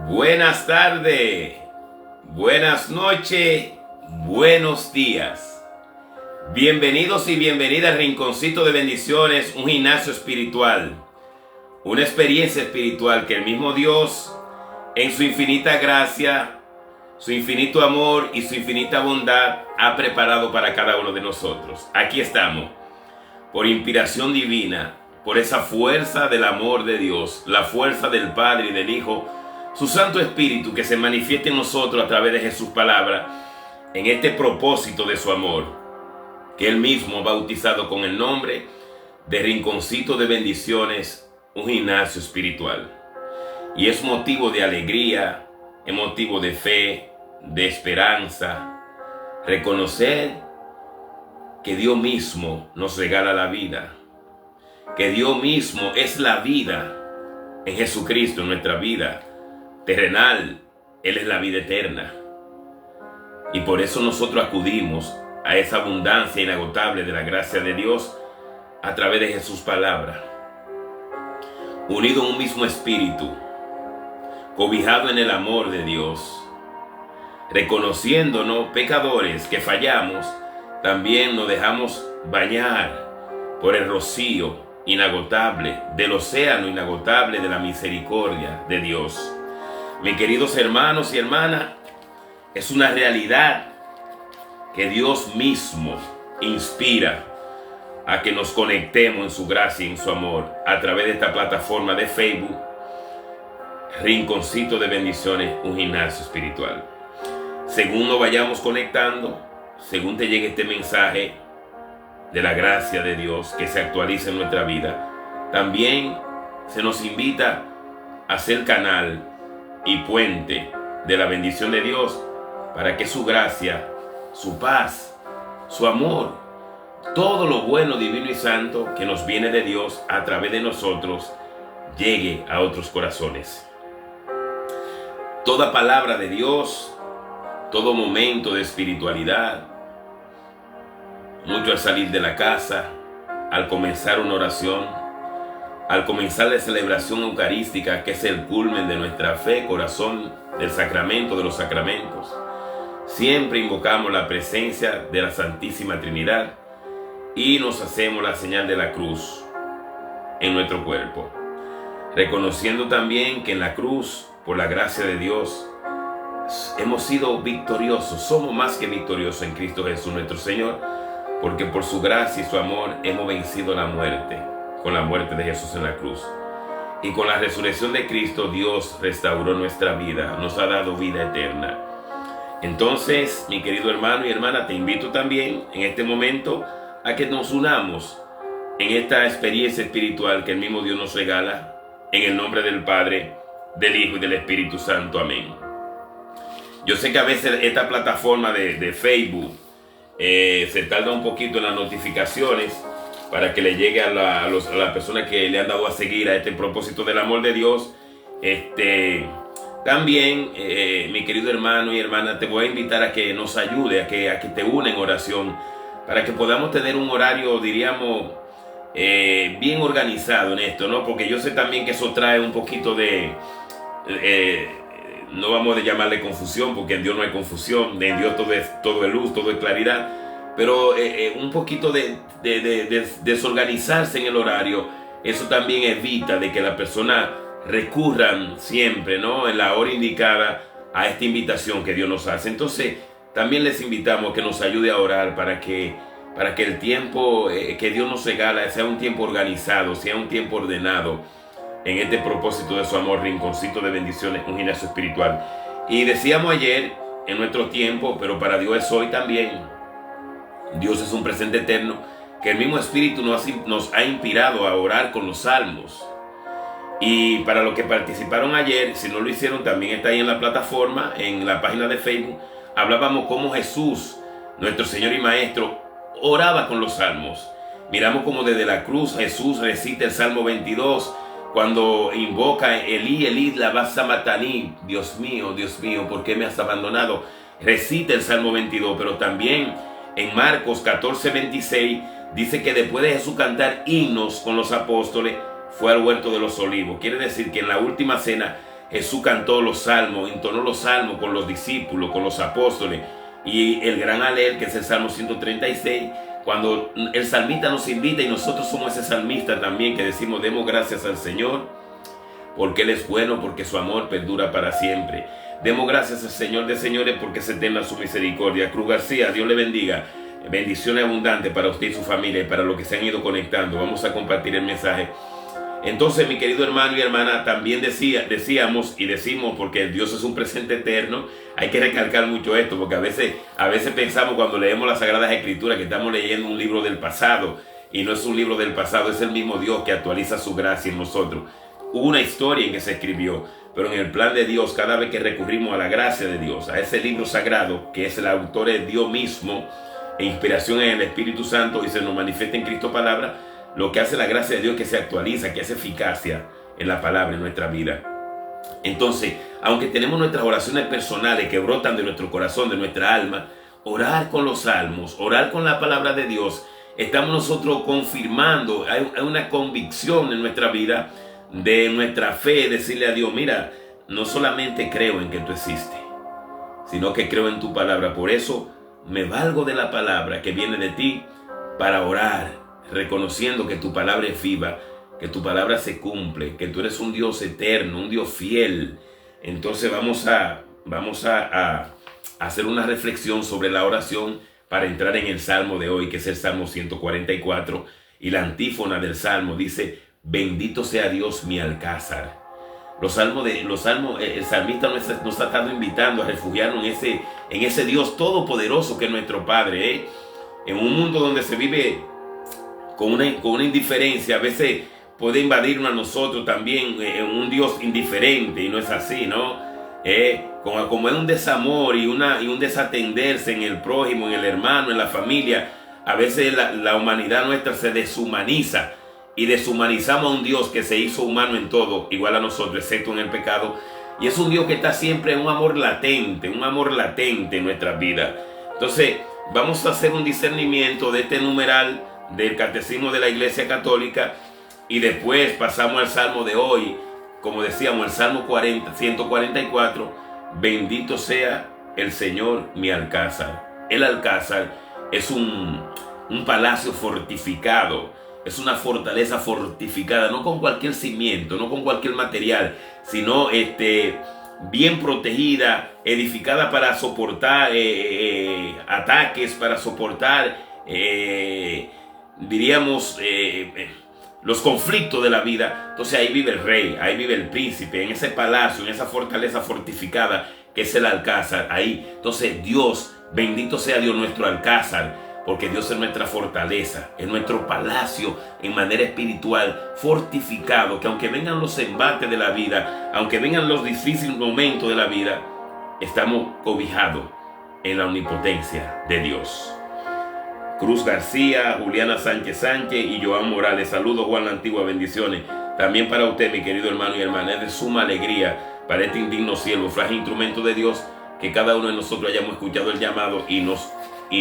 Buenas tardes, buenas noches, buenos días. Bienvenidos y bienvenidas al Rinconcito de Bendiciones, un gimnasio espiritual, una experiencia espiritual que el mismo Dios, en su infinita gracia, su infinito amor y su infinita bondad, ha preparado para cada uno de nosotros. Aquí estamos, por inspiración divina, por esa fuerza del amor de Dios, la fuerza del Padre y del Hijo, su Santo Espíritu que se manifiesta en nosotros a través de Jesús palabra, en este propósito de su amor, que Él mismo ha bautizado con el nombre de Rinconcito de Bendiciones, un gimnasio espiritual. Y es motivo de alegría, es motivo de fe, de esperanza, reconocer que Dios mismo nos regala la vida, que Dios mismo es la vida en Jesucristo, en nuestra vida terrenal. Él es la vida eterna. Y por eso nosotros acudimos a esa abundancia inagotable de la gracia de Dios a través de Jesús palabra, unido en un mismo espíritu, cobijado en el amor de Dios, reconociéndonos pecadores que fallamos. También nos dejamos bañar por el rocío inagotable del océano inagotable de la misericordia de Dios. Mis queridos hermanos y hermanas, es una realidad que Dios mismo inspira a que nos conectemos en su gracia y en su amor a través de esta plataforma de Facebook, Rinconcito de Bendiciones, un gimnasio espiritual. Según nos vayamos conectando, según te llegue este mensaje de la gracia de Dios que se actualiza en nuestra vida, también se nos invita a ser canal y puente de la bendición de Dios para que su gracia, su paz, su amor, todo lo bueno, divino y santo que nos viene de Dios a través de nosotros, llegue a otros corazones. Toda palabra de Dios, todo momento de espiritualidad, mucho al salir de la casa, al comenzar una oración, al comenzar la celebración eucarística, que es el culmen de nuestra fe, corazón del sacramento de los sacramentos, siempre invocamos la presencia de la Santísima Trinidad y nos hacemos la señal de la cruz en nuestro cuerpo, reconociendo también que en la cruz, por la gracia de Dios, hemos sido victoriosos, somos más que victoriosos en Cristo Jesús nuestro Señor, porque por su gracia y su amor hemos vencido la muerte, con la muerte de Jesús en la cruz. Y con la resurrección de Cristo, Dios restauró nuestra vida, nos ha dado vida eterna. Entonces, mi querido hermano y hermana, te invito también en este momento a que nos unamos en esta experiencia espiritual que el mismo Dios nos regala, en el nombre del Padre, del Hijo y del Espíritu Santo. Amén. Yo sé que a veces esta plataforma de Facebook se tarda un poquito en las notificaciones para que le llegue a las personas que le han dado a seguir a este propósito del amor de Dios. También, mi querido hermano y hermana, te voy a invitar a que nos ayude, a que te una en oración, para que podamos tener un horario, diríamos, bien organizado en esto, ¿no? Porque yo sé también que eso trae un poquito de... no vamos a llamarle confusión, porque en Dios no hay confusión, en Dios todo es luz, todo es claridad, pero un poquito de desorganizarse en el horario, eso también evita de que las personas recurran siempre, ¿no?, en la hora indicada a esta invitación que Dios nos hace. Entonces también les invitamos a que nos ayude a orar para que el tiempo que Dios nos regala sea un tiempo organizado, sea un tiempo ordenado, en este propósito de su amor, Rinconcito de Bendiciones, un gimnasio espiritual. Y decíamos ayer, en nuestro tiempo, pero para Dios es hoy también. Dios es un presente eterno, que el mismo Espíritu nos ha inspirado a orar con los salmos. Y para los que participaron ayer, si no lo hicieron, también está ahí en la plataforma, en la página de Facebook. Hablábamos cómo Jesús, nuestro Señor y Maestro, oraba con los salmos. Miramos cómo desde la cruz Jesús recita el Salmo 22, cuando invoca Elí, Elí, lama sabachthani, Dios mío, ¿por qué me has abandonado? Recita el Salmo 22, pero también en Marcos 14:26 dice que después de Jesús cantar himnos con los apóstoles, fue al huerto de los olivos. Quiere decir que en la última cena Jesús cantó los salmos, entonó los salmos con los discípulos, con los apóstoles. Y el gran alel, que es el Salmo 136, cuando el salmista nos invita, y nosotros somos ese salmista también, que decimos: demos gracias al Señor, porque Él es bueno, porque su amor perdura para siempre. Demos gracias al Señor de señores, porque es eterna su misericordia. Cruz García, Dios le bendiga. Bendiciones abundantes para usted y su familia, y para los que se han ido conectando. Vamos a compartir el mensaje. Entonces, mi querido hermano y hermana, también decíamos y decimos, porque Dios es un presente eterno. Hay que recalcar mucho esto, porque a veces pensamos, cuando leemos las Sagradas Escrituras, que estamos leyendo un libro del pasado, y no es un libro del pasado, es el mismo Dios que actualiza su gracia en nosotros. Hubo una historia en que se escribió, pero en el plan de Dios, cada vez que recurrimos a la gracia de Dios, a ese libro sagrado, que es el autor de Dios mismo, e inspiración en el Espíritu Santo, y se nos manifiesta en Cristo palabra, lo que hace la gracia de Dios, que se actualiza, que hace eficacia en la palabra, en nuestra vida. Entonces, aunque tenemos nuestras oraciones personales que brotan de nuestro corazón, de nuestra alma, orar con los salmos, orar con la palabra de Dios, estamos nosotros confirmando, hay una convicción en nuestra vida, de nuestra fe, decirle a Dios: mira, no solamente creo en que tú existes, sino que creo en tu palabra. Por eso me valgo de la palabra que viene de ti para orar, reconociendo que tu palabra es viva, que tu palabra se cumple, que tú eres un Dios eterno, un Dios fiel. Entonces vamos a hacer una reflexión sobre la oración para entrar en el Salmo de hoy, que es el Salmo 144, y la antífona del Salmo dice: bendito sea Dios mi alcázar. El salmista nos ha estado invitando a refugiarnos en ese Dios todopoderoso que es nuestro Padre, En un mundo donde se vive con una indiferencia, a veces puede invadirnos a nosotros también un Dios indiferente, y no es así, ¿no? Como es un desamor y un desatenderse en el prójimo, en el hermano, en la familia, a veces la humanidad nuestra se deshumaniza, y deshumanizamos a un Dios que se hizo humano en todo, igual a nosotros, excepto en el pecado. Y es un Dios que está siempre en un amor latente en nuestras vidas. Entonces, vamos a hacer un discernimiento de este numeral del Catecismo de la Iglesia Católica, y después pasamos al Salmo de hoy, como decíamos, el Salmo 144, bendito sea el Señor mi alcázar. El alcázar es un palacio fortificado, es una fortaleza fortificada, no con cualquier cimiento, no con cualquier material, sino bien protegida, edificada para soportar ataques, para soportar, los conflictos de la vida. Entonces ahí vive el rey, ahí vive el príncipe, en ese palacio, en esa fortaleza fortificada que es el alcázar. Ahí, entonces Dios, bendito sea Dios nuestro alcázar, porque Dios es nuestra fortaleza, es nuestro palacio en manera espiritual, fortificado, que aunque vengan los embates de la vida, aunque vengan los difíciles momentos de la vida, estamos cobijados en la omnipotencia de Dios. Cruz García, Juliana Sánchez y Joan Morales, saludos Juan la Antigua, bendiciones. También para usted, mi querido hermano y hermana, es de suma alegría para este indigno siervo, frágil instrumento de Dios, que cada uno de nosotros hayamos escuchado el llamado y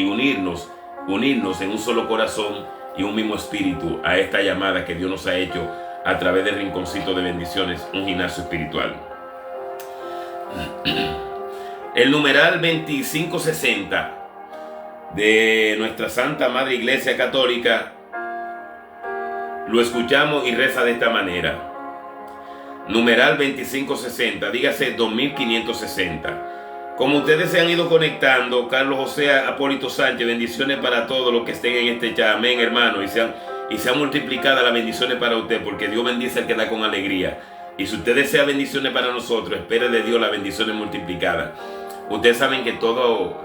unirnos en un solo corazón y un mismo espíritu a esta llamada que Dios nos ha hecho a través del Rinconcito de Bendiciones, un gimnasio espiritual. El numeral 2560 de nuestra Santa Madre Iglesia Católica lo escuchamos y reza de esta manera: numeral 2560, dígase 2560. Como ustedes se han ido conectando, Carlos José Apólito Sánchez, bendiciones para todos los que estén en este chat, amén, hermano, y sean multiplicadas las bendiciones para usted, porque Dios bendice al que da con alegría. Y si usted desea bendiciones para nosotros, espere de Dios las bendiciones multiplicadas. Ustedes saben que todo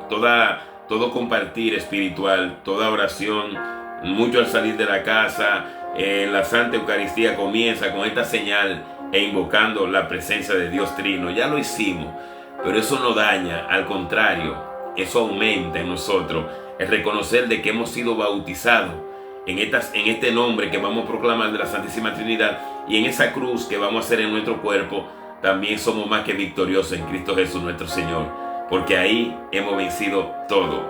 compartir espiritual, toda oración, mucho al salir de la casa, la Santa Eucaristía comienza con esta señal e invocando la presencia de Dios Trino. Ya lo hicimos, pero eso no daña, al contrario, eso aumenta en nosotros el reconocer de que hemos sido bautizados en este nombre que vamos a proclamar de la Santísima Trinidad, y en esa cruz que vamos a hacer en nuestro cuerpo. También somos más que victoriosos en Cristo Jesús nuestro Señor, porque ahí hemos vencido todo,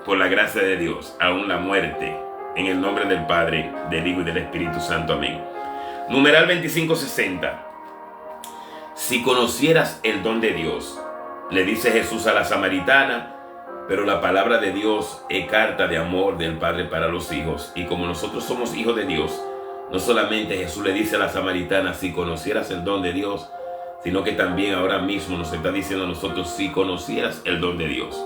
por la gracia de Dios, aún la muerte, en el nombre del Padre, del Hijo y del Espíritu Santo, amén. Numeral 2560. si conocieras el don de Dios. Le dice Jesús a la samaritana, pero la palabra de Dios es carta de amor del Padre para los hijos. Y como nosotros somos hijos de Dios, no solamente Jesús le dice a la samaritana, si conocieras el don de Dios, sino que también ahora mismo nos está diciendo a nosotros, si conocieras el don de Dios.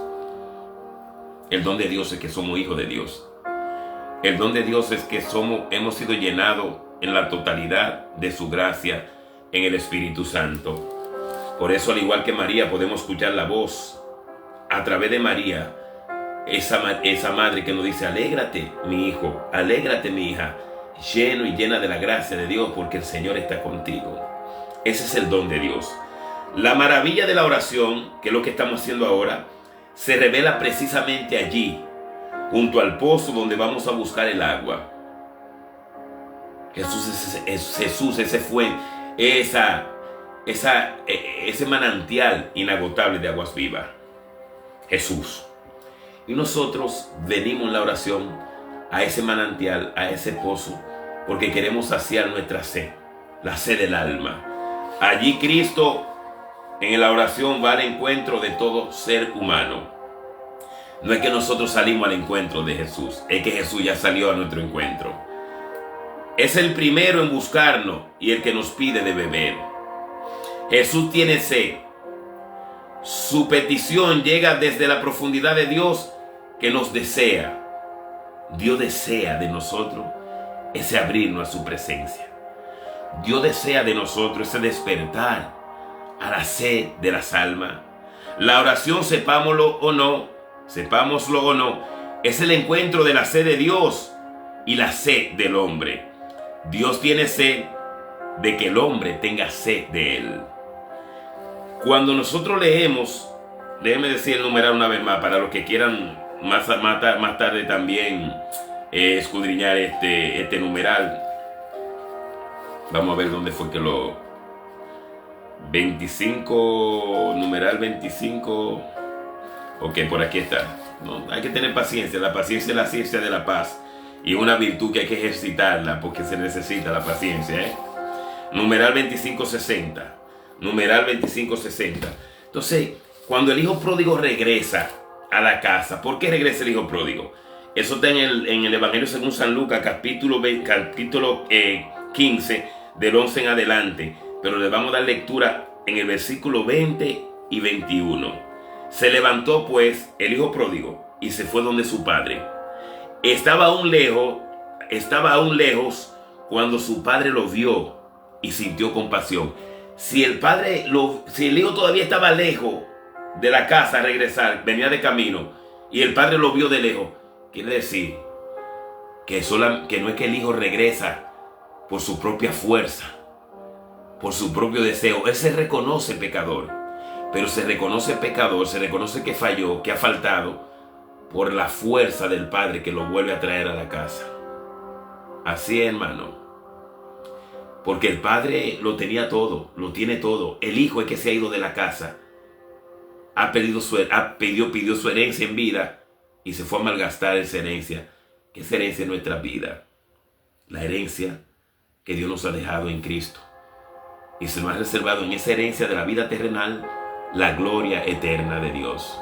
El don de Dios es que somos hijos de Dios. El don de Dios es que hemos sido llenados en la totalidad de su gracia en el Espíritu Santo. Por eso, al igual que María, podemos escuchar la voz a través de María, esa madre que nos dice, alégrate mi hijo, alégrate mi hija, lleno y llena de la gracia de Dios, porque el Señor está contigo. Ese es el don de Dios. La maravilla de la oración, que es lo que estamos haciendo ahora, se revela precisamente allí, junto al pozo donde vamos a buscar el agua. Jesús, ese fue ese manantial inagotable de aguas vivas. Jesús. Y nosotros venimos en la oración a ese manantial, a ese pozo, porque queremos saciar nuestra sed, la sed del alma. Allí Cristo en la oración va al encuentro de todo ser humano. No es que nosotros salimos al encuentro de Jesús, es que Jesús ya salió a nuestro encuentro. Es el primero en buscarnos y el que nos pide de beber. Jesús tiene sed. Su petición llega desde la profundidad de Dios, que nos desea. Dios desea de nosotros ese abrirnos a su presencia. Dios desea de nosotros ese despertar a la sed de las almas. La oración, sepámoslo o no, es el encuentro de la sed de Dios y la sed del hombre. Dios tiene sed de que el hombre tenga sed de él. Cuando nosotros leemos, déjenme decir el numeral una vez más, para los que quieran más tarde también escudriñar este numeral. Vamos a ver dónde fue que lo... 25, numeral 25. Ok, por aquí está. No, hay que tener paciencia. La paciencia es la ciencia de la paz. Y una virtud que hay que ejercitarla, porque se necesita la paciencia, Numeral 2560. Numeral 2560. Entonces, cuando el hijo pródigo regresa a la casa, ¿por qué regresa el hijo pródigo? Eso está en el Evangelio según San Lucas, capítulo 15, del 11 en adelante. Pero le vamos a dar lectura en el versículo 20 y 21. Se levantó pues el hijo pródigo y se fue donde su padre. Estaba aún lejos cuando su padre lo vio y sintió compasión. Si el hijo todavía estaba lejos de la casa a regresar, venía de camino, y el padre lo vio de lejos, quiere decir que no es que el hijo regresa por su propia fuerza, por su propio deseo. Él se reconoce pecador, pero se reconoce que falló, que ha faltado, por la fuerza del Padre que lo vuelve a traer a la casa. Así es, hermano. Porque el Padre lo tenía todo, lo tiene todo. El Hijo es que se ha ido de la casa. Pidió su herencia en vida y se fue a malgastar esa herencia. Que es herencia en nuestra vida. La herencia que Dios nos ha dejado en Cristo. Y se nos ha reservado en esa herencia de la vida terrenal la gloria eterna de Dios.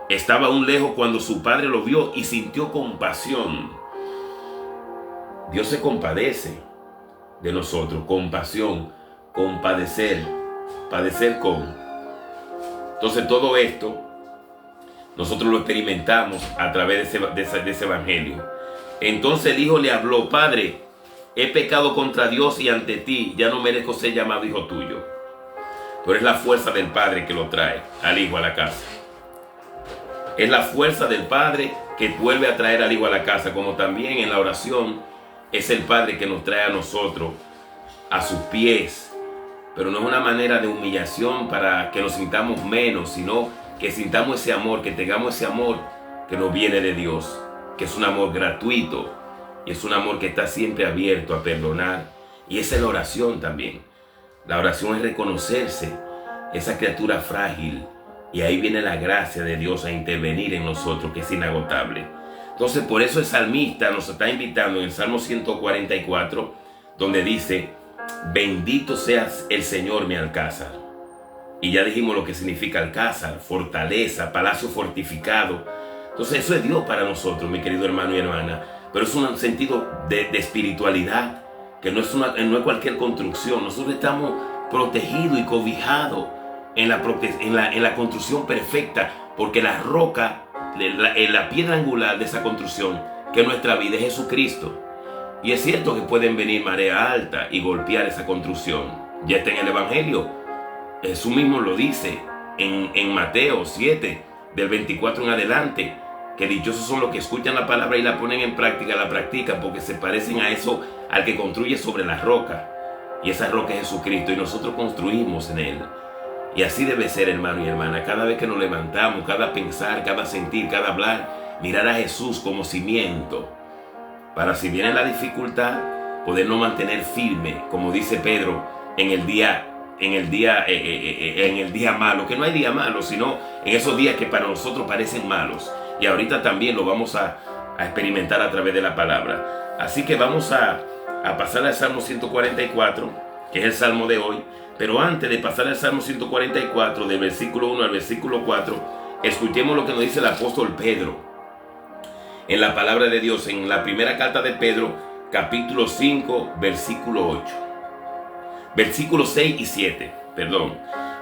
Estaba aún lejos cuando su padre lo vio y sintió compasión. Dios se compadece de nosotros. Compasión, compadecer, padecer con. Entonces todo esto nosotros lo experimentamos a través de ese evangelio. Entonces el hijo le habló: Padre, he pecado contra Dios y ante ti, ya no merezco ser llamado hijo tuyo. Pero es la fuerza del Padre que lo trae al hijo a la casa. Es la fuerza del Padre que vuelve a traer al hijo a la casa, como también en la oración es el Padre que nos trae a nosotros a sus pies. Pero no es una manera de humillación para que nos sintamos menos, sino que sintamos ese amor, que tengamos ese amor que nos viene de Dios, que es un amor gratuito y es un amor que está siempre abierto a perdonar. Y esa es la oración también. La oración es reconocerse esa criatura frágil, y ahí viene la gracia de Dios a intervenir en nosotros, que es inagotable. Entonces, por eso el salmista nos está invitando en el Salmo 144, donde dice: bendito seas el Señor mi alcázar. Y ya dijimos lo que significa alcázar: fortaleza, palacio fortificado. Entonces eso es Dios para nosotros, mi querido hermano y hermana. Pero es un sentido de espiritualidad, que no es cualquier construcción. Nosotros estamos protegidos y cobijados en la construcción perfecta, porque la roca, la piedra angular de esa construcción, que es nuestra vida, es Jesucristo. Y es cierto que pueden venir marea alta y golpear esa construcción. Ya está en el Evangelio. Jesús mismo lo dice en Mateo 7, del 24 en adelante, que dichosos son los que escuchan la palabra y la ponen en práctica, la practican, porque se parecen a eso, al que construye sobre la roca. Y esa roca es Jesucristo, y nosotros construimos en Él. Y así debe ser, hermano y hermana. Cada vez que nos levantamos, cada pensar, cada sentir, cada hablar, mirar a Jesús como cimiento, para si viene la dificultad, podernos mantener firme, como dice Pedro, en el día malo, que no hay día malo, sino en esos días que para nosotros parecen malos. Y ahorita también lo vamos a experimentar a través de la palabra. Así que vamos a pasar al Salmo 144, que es el Salmo de hoy. Pero antes de pasar al Salmo 144, del versículo 1 al versículo 4, escuchemos lo que nos dice el apóstol Pedro en la palabra de Dios, en la primera carta de Pedro, capítulo 5, versículo 8. Versículos 6 y 7, perdón.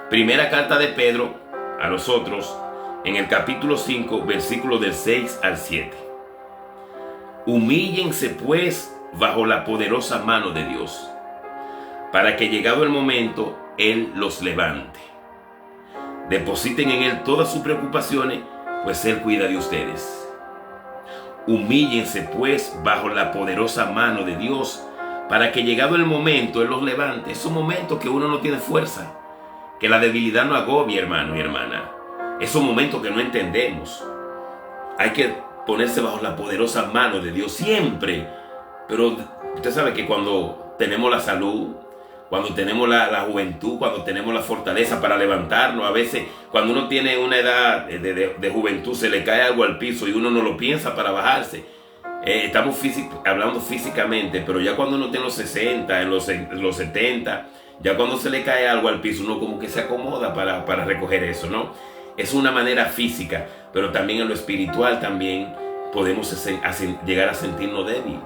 Primera carta de Pedro a nosotros, en el capítulo 5, versículos del 6 al 7. Humíllense pues bajo la poderosa mano de Dios, para que llegado el momento, Él los levante. Depositen en Él todas sus preocupaciones, pues Él cuida de ustedes. Humíllense pues bajo la poderosa mano de Dios, para que llegado el momento Él los levante. Es un momento que uno no tiene fuerza, que la debilidad no agobia, hermano y hermana. Es un momento que no entendemos. Hay que ponerse bajo la poderosa mano de Dios siempre. Pero usted sabe que cuando tenemos la salud, cuando tenemos la juventud, cuando tenemos la fortaleza para levantarnos, a veces cuando uno tiene una edad de juventud, se le cae algo al piso y uno no lo piensa para bajarse. Estamos hablando físicamente, pero ya cuando uno tiene los 60, en los 70, ya cuando se le cae algo al piso, uno como que se acomoda para recoger eso, ¿no? Es una manera física, pero también en lo espiritual también podemos llegar a sentirnos débil.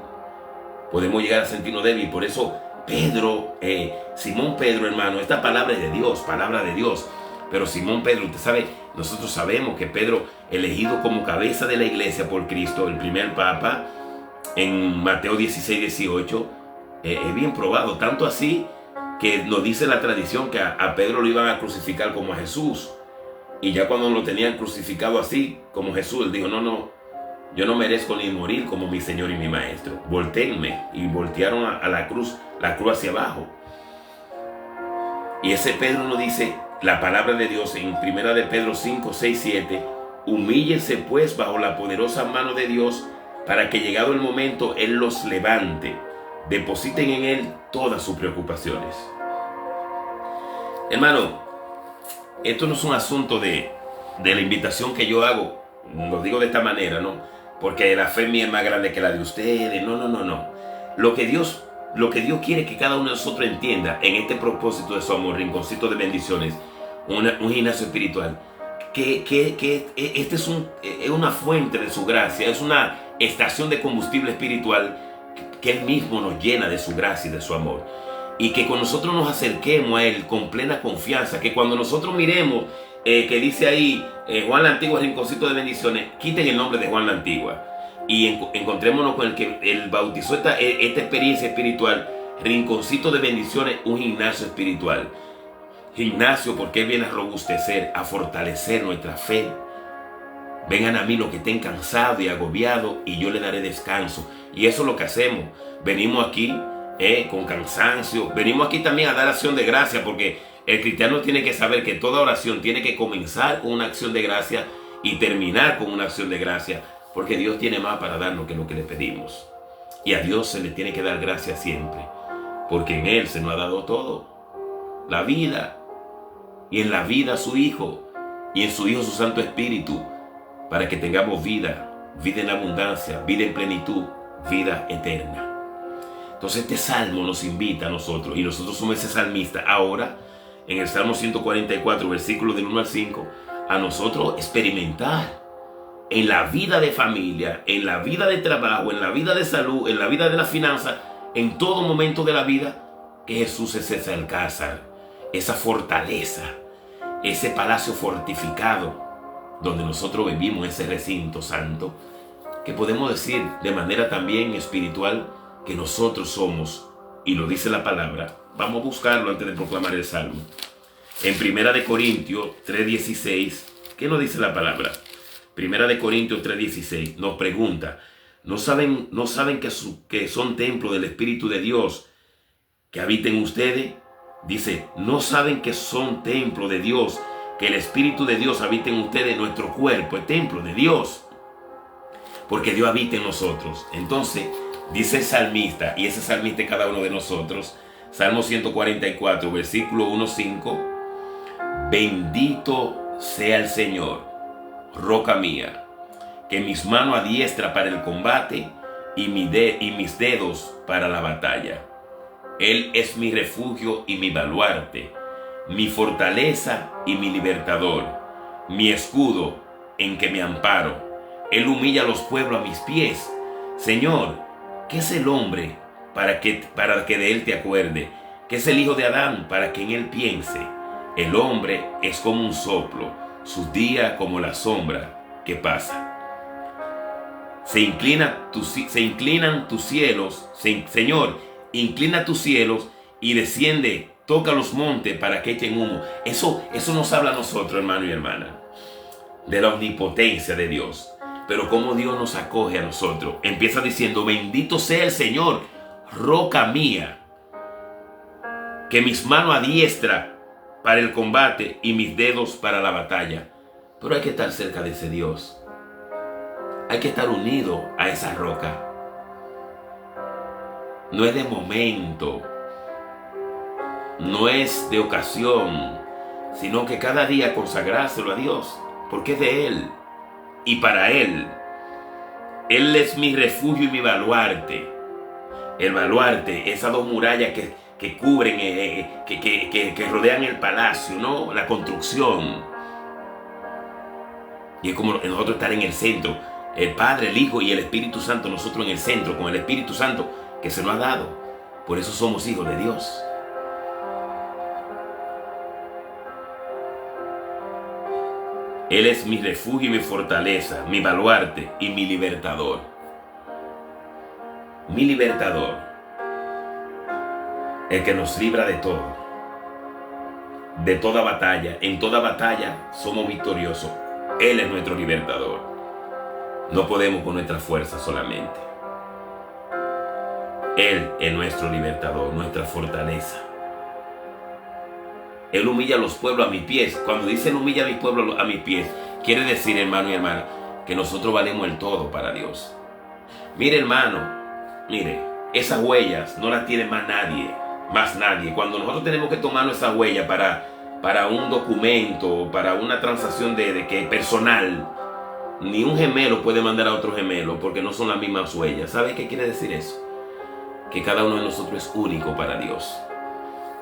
Podemos llegar a sentirnos débil. Por eso Pedro, Simón Pedro, hermano, esta palabra es de Dios, palabra de Dios. Pero Simón Pedro, usted sabe, nosotros sabemos que Pedro, elegido como cabeza de la iglesia por Cristo, el primer papa, en Mateo 16, 18, es bien probado. Tanto así que nos dice la tradición que a Pedro lo iban a crucificar como a Jesús. Y ya cuando lo tenían crucificado así, como Jesús, él dijo, no, yo no merezco ni morir como mi Señor y mi Maestro. Voltéenme. Y voltearon a la cruz hacia abajo. Y ese Pedro nos dice la palabra de Dios en primera de Pedro 5, 6, 7. Humíllense pues bajo la poderosa mano de Dios, para que llegado el momento Él los levante. Depositen en Él todas sus preocupaciones. Hermano, esto no es un asunto de la invitación que yo hago. Lo digo de esta manera, ¿no? Porque la fe mía es más grande que la de ustedes. No. Lo que Dios quiere que cada uno de nosotros entienda en este propósito de su amor, rinconcito de bendiciones, un gimnasio espiritual, que este es una fuente de su gracia, es una estación de combustible espiritual que Él mismo nos llena de su gracia y de su amor. Y que con nosotros nos acerquemos a Él con plena confianza, que cuando nosotros miremos, que dice ahí, Juan la Antigua, rinconcito de bendiciones, quiten el nombre de Juan la Antigua y encontrémonos con el que Él bautizó esta experiencia espiritual, rinconcito de bendiciones, un gimnasio espiritual. Gimnasio porque Él viene a robustecer, a fortalecer nuestra fe. Vengan a mí los que estén cansados y agobiados y yo les daré descanso. Y eso es lo que hacemos. Venimos aquí con cansancio. Venimos aquí también a dar acción de gracia, porque el cristiano tiene que saber que toda oración tiene que comenzar con una acción de gracia y terminar con una acción de gracia, porque Dios tiene más para darnos que lo que le pedimos. Y a Dios se le tiene que dar gracia siempre, porque en Él se nos ha dado todo. La vida, y en la vida su Hijo, y en su Hijo su Santo Espíritu, para que tengamos vida en abundancia, vida en plenitud, vida eterna. Entonces este salmo nos invita a nosotros, y nosotros somos ese salmista. Ahora, en el Salmo 144, versículos del 1 al 5, a nosotros experimentar en la vida de familia, en la vida de trabajo, en la vida de salud, en la vida de la finanza, en todo momento de la vida, que Jesús es ese alcázar, esa fortaleza, ese palacio fortificado, donde nosotros vivimos, ese recinto santo, que podemos decir de manera también espiritual que nosotros somos, y lo dice la palabra. Vamos a buscarlo antes de proclamar el salmo. En 1 Corintios 3:16, ¿qué nos dice la palabra? 1 Corintios 3:16 nos pregunta: ¿no saben que son templo del Espíritu de Dios que habita en ustedes? Dice, ¿no saben que son templo de Dios, que el Espíritu de Dios habita en ustedes? Nuestro cuerpo es templo de Dios, porque Dios habita en nosotros. Entonces, dice el salmista, y ese salmista es cada uno de nosotros, Salmo 144, versículo 1-5, bendito sea el Señor, roca mía, que mis manos adiestra para el combate y mis dedos para la batalla. Él es mi refugio y mi baluarte, mi fortaleza y mi libertador, mi escudo en que me amparo. Él humilla a los pueblos a mis pies. Señor, ¿qué es el hombre para que de él te acuerde? ¿Qué es el hijo de Adán para que en él piense? El hombre es como un soplo, sus días como la sombra que pasa. Se inclinan tus cielos, Señor, inclina tus cielos y desciende, toca los montes para que echen humo. Eso nos habla a nosotros, hermano y hermana, de la omnipotencia de Dios. Pero cómo Dios nos acoge a nosotros. Empieza diciendo, bendito sea el Señor, roca mía, que mis manos adiestra para el combate y mis dedos para la batalla. Pero hay que estar cerca de ese Dios. Hay que estar unido a esa roca. No es de momento, no es de ocasión, sino que cada día consagrárselo a Dios, porque es de Él y para Él. Él es mi refugio y mi baluarte. El baluarte, esas dos murallas que cubren, que rodean el palacio, ¿no? La construcción. Y es como nosotros estar en el centro. El Padre, el Hijo y el Espíritu Santo, nosotros en el centro, con el Espíritu Santo que se nos ha dado. Por eso somos hijos de Dios. Él es mi refugio y mi fortaleza, mi baluarte y mi libertador. Mi libertador. El que nos libra de todo. De toda batalla. En toda batalla somos victoriosos. Él es nuestro libertador. No podemos con nuestra fuerza solamente. Él es nuestro libertador, nuestra fortaleza. Él humilla a los pueblos a mis pies. Cuando dice Él humilla a mi pueblo a mis pies, quiere decir, hermano y hermana, que nosotros valemos el todo para Dios. Mire, hermano, mire, esas huellas no las tiene más nadie. Cuando nosotros tenemos que tomar nuestra huella para un documento, para una transacción de que personal, ni un gemelo puede mandar a otro gemelo porque no son las mismas huellas. ¿Sabe qué quiere decir eso? Que cada uno de nosotros es único para Dios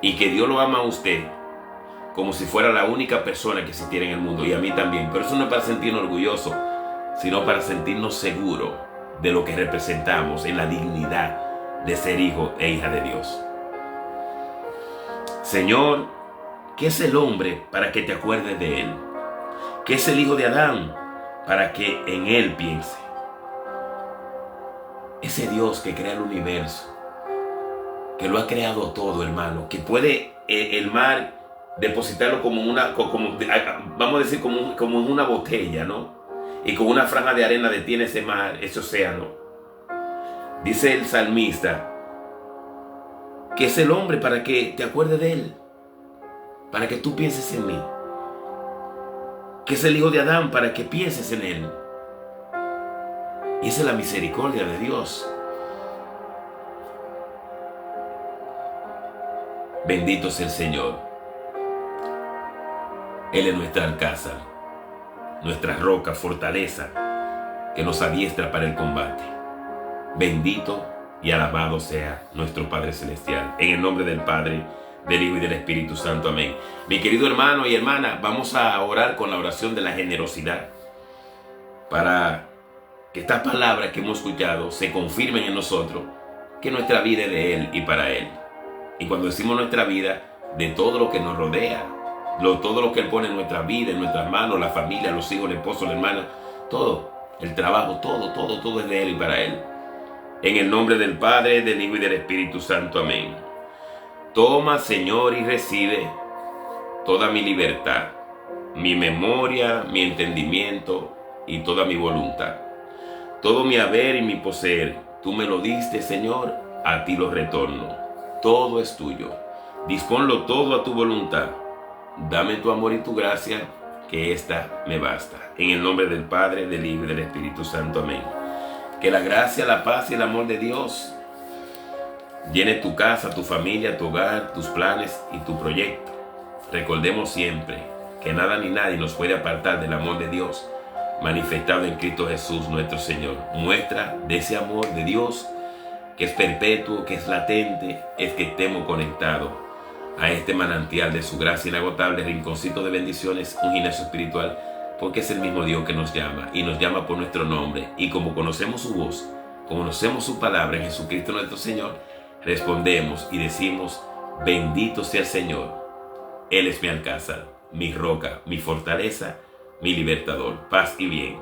y que Dios lo ama a usted como si fuera la única persona que existiera en el mundo, y a mí también. Pero eso no es para sentirnos orgullosos, sino para sentirnos seguros de lo que representamos en la dignidad de ser hijo e hija de Dios. Señor, ¿qué es el hombre para que te acuerdes de él? ¿Qué es el hijo de Adán para que en él piense? Ese Dios que crea el universo, que lo ha creado todo, hermano, que puede el mar depositarlo como vamos a decir, como en una botella, ¿no? Y con una franja de arena detiene ese mar, ese océano. Dice el salmista, ¿qué es el hombre para que te acuerdes de él? Para que tú pienses en mí. ¿Qué es el hijo de Adán para que pienses en él? Y esa es la misericordia de Dios. Bendito sea el Señor. Él es nuestra alcázar, nuestra roca, fortaleza, que nos adiestra para el combate. Bendito y alabado sea nuestro Padre Celestial. En el nombre del Padre, del Hijo y del Espíritu Santo. Amén. Mi querido hermano y hermana, vamos a orar con la oración de la generosidad para que estas palabras que hemos escuchado se confirmen en nosotros, que nuestra vida es de Él y para Él. Y cuando decimos nuestra vida, de todo lo que nos rodea, todo lo que Él pone en nuestra vida, en nuestras manos, la familia, los hijos, el esposo, la hermana, todo, el trabajo, todo es de Él y para Él. En el nombre del Padre, del Hijo y del Espíritu Santo. Amén. Toma, Señor, y recibe toda mi libertad, mi memoria, mi entendimiento y toda mi voluntad. Todo mi haber y mi poseer, tú me lo diste, Señor, a ti lo retorno. Todo es tuyo. Disponlo todo a tu voluntad. Dame tu amor y tu gracia, que esta me basta. En el nombre del Padre, del Hijo y del Espíritu Santo. Amén. Que la gracia, la paz y el amor de Dios llene tu casa, tu familia, tu hogar, tus planes y tu proyecto. Recordemos siempre que nada ni nadie nos puede apartar del amor de Dios manifestado en Cristo Jesús nuestro Señor. Muestra de ese amor de Dios que es perpetuo, que es latente, es que estemos conectados a este manantial de su gracia inagotable, rinconcito de bendiciones, un gimnasio espiritual, porque es el mismo Dios que nos llama y nos llama por nuestro nombre. Y como conocemos su voz, conocemos su palabra en Jesucristo nuestro Señor, respondemos y decimos: bendito sea el Señor. Él es mi alcázar, mi roca, mi fortaleza, mi libertador. Paz y bien.